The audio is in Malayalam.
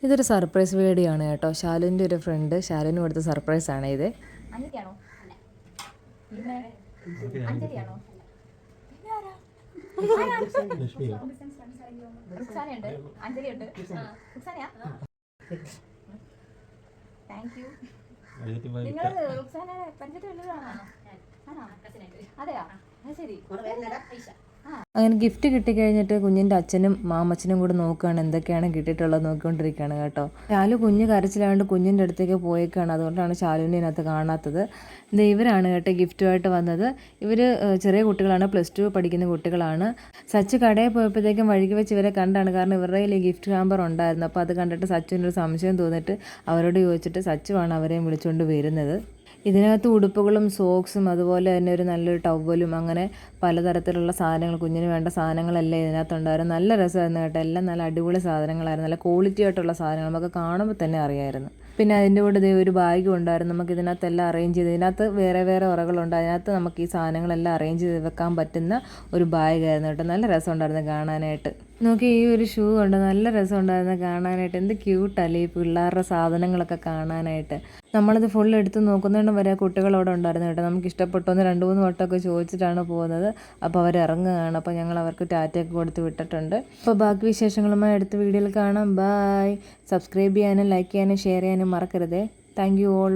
ഇതൊരു സർപ്രൈസ് വീഡിയോ ആണ് കേട്ടോ. ശാലുവിൻ്റെ ഒരു ഫ്രണ്ട് ശാലുവിന് കൊടുത്ത സർപ്രൈസ് ആണ് ഇത്. അങ്ങനെ ഗിഫ്റ്റ് കിട്ടിക്കഴിഞ്ഞിട്ട് കുഞ്ഞിൻ്റെ അച്ഛനും മാമച്ചനും കൂടെ നോക്കുകയാണ് എന്തൊക്കെയാണ് കിട്ടിയിട്ടുള്ളത് നോക്കിക്കൊണ്ടിരിക്കുകയാണ് കേട്ടോ. ശാലു കുഞ്ഞ് കരച്ചിലായതുകൊണ്ട് കുഞ്ഞിൻ്റെ അടുത്തേക്ക് പോയേക്കാണ്. അതുകൊണ്ടാണ് ശാലുവിനെ ഇതിനകത്ത് കാണാത്തത്. ഇത് ഇവരാണ് കേട്ടോ ഗിഫ്റ്റുമായിട്ട് വന്നത്. ഇവർ ചെറിയ കുട്ടികളാണ്, +2 പഠിക്കുന്ന കുട്ടികളാണ്. സച്ച് കടയിൽ പോയപ്പോഴത്തേക്കും വഴിക്ക് വെച്ച് ഇവരെ കണ്ടാണ്. കാരണം ഇവരുടെ കയ്യിൽ ഈ ഗിഫ്റ്റ് ഹാമ്പർ ഉണ്ടായിരുന്നു. അപ്പോൾ അത് കണ്ടിട്ട് സച്ചുവിനൊരു സംശയം തോന്നിയിട്ട് അവരോട് ചോദിച്ചിട്ട് സച്ചുവാണ് അവരെയും വിളിച്ചുകൊണ്ട് വരുന്നത്. ഇതിനകത്ത് ഉടുപ്പുകളും സോക്സും അതുപോലെ തന്നെ ഒരു നല്ലൊരു ടവലും അങ്ങനെ പലതരത്തിലുള്ള സാധനങ്ങൾ, കുഞ്ഞിന് വേണ്ട സാധനങ്ങളെല്ലാം ഇതിനകത്തുണ്ടായിരുന്നു. നല്ല രസമായിരുന്നു കേട്ടോ. എല്ലാം നല്ല അടിപൊളി സാധനങ്ങളായിരുന്നു, നല്ല ക്വാളിറ്റി ആയിട്ടുള്ള സാധനങ്ങൾ നമുക്ക് കാണുമ്പോൾ തന്നെ അറിയാമായിരുന്നു. പിന്നെ അതിൻ്റെ കൂടെ ഒരു ബാഗും ഉണ്ടായിരുന്നു. നമുക്ക് ഇതിനകത്തെല്ലാം അറേഞ്ച് ചെയ്ത്, ഇതിനകത്ത് വേറെ വേറെ ഉറകളുണ്ട്, അതിനകത്ത് നമുക്ക് ഈ സാധനങ്ങളെല്ലാം അറേഞ്ച് ചെയ്ത് വെക്കാൻ പറ്റുന്ന ഒരു ബാഗായിരുന്നു കേട്ടോ. നല്ല രസമുണ്ടായിരുന്നു കാണാനായിട്ട്. നോക്കി ഈ ഒരു ഷൂ ഉണ്ട്, നല്ല രസമുണ്ടായിരുന്നു കാണാനായിട്ട്. എന്ത് ക്യൂട്ടല്ലേ ഈ പിള്ളേരുടെ സാധനങ്ങളൊക്കെ കാണാനായിട്ട്. നമ്മളിത് ഫുൾ എടുത്ത് നോക്കുന്നതുകൊണ്ട് വരെ കുട്ടികളവിടെ ഉണ്ടായിരുന്നു കേട്ടോ. നമുക്ക് ഇഷ്ടപ്പെട്ടോന്ന് 2-3 വട്ടമൊക്കെ ചോദിച്ചിട്ടാണ് പോകുന്നത്. അപ്പോൾ അവർ ഇറങ്ങുകയാണ്. അപ്പോൾ ഞങ്ങൾ അവർക്ക് ടാറ്റയൊക്കെ കൊടുത്ത് വിട്ടിട്ടുണ്ട്. അപ്പോൾ ബാക്കി വിശേഷങ്ങളുമായി അടുത്ത വീഡിയോയിൽ കാണാം. ബായ്. സബ്സ്ക്രൈബ് ചെയ്യാനും ലൈക്ക് ചെയ്യാനും ഷെയർ ചെയ്യാനും മറക്കരുതേ. Thank you all.